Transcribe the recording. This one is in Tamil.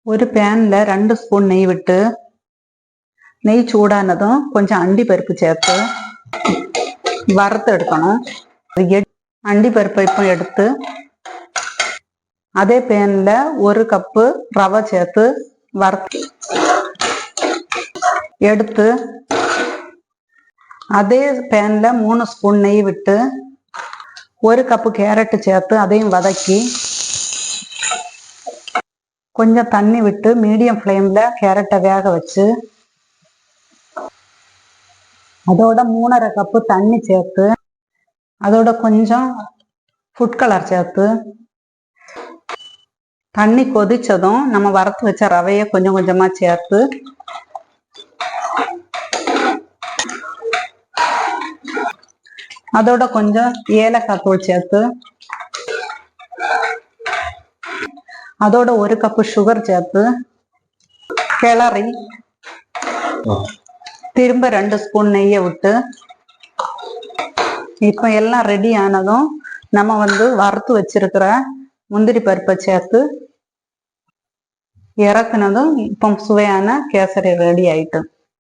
ஒரு பேன்ல 2 ஸ்பூன் நெய் விட்டு நெய் சூடானதும் கொஞ்சம் அண்டி பருப்பு சேர்த்து வறுத்து எடுக்கணும். அண்டி பருப்பை இப்போ எடுத்து அதே பேன்ல 1 கப்பு ரவை சேர்த்து வறுத்து எடுத்து அதே பேன்ல 3 ஸ்பூன் நெய் விட்டு 1 கப்பு கேரட் சேர்த்து அதையும் வதக்கி கொஞ்சம் தண்ணி விட்டு மீடியம் ஃப்ளேம்ல கேரட்டை வேக வச்சு அதோட 3½ கப்பு தண்ணி சேர்த்து அதோட கொஞ்சம் ஃபுட் கலர் சேர்த்து தண்ணி கொதிச்சதும் நம்ம வறுத்து வச்ச ரவையை கொஞ்சம் கொஞ்சமா சேர்த்து அதோட கொஞ்சம் ஏலக்காய் தூள் சேர்த்து அதோட 1 கப்பு சுகர் சேர்த்து கிளறி திரும்ப 2 ஸ்பூன் நெய்யை விட்டு இப்போ எல்லாம் ரெடி ஆனதும் நம்ம வறுத்து வச்சிருக்கிற முந்திரி பருப்பை சேர்த்து இறக்குனதும் இப்போ சுவையான கேசரி ரெடி ஆயிட்டு.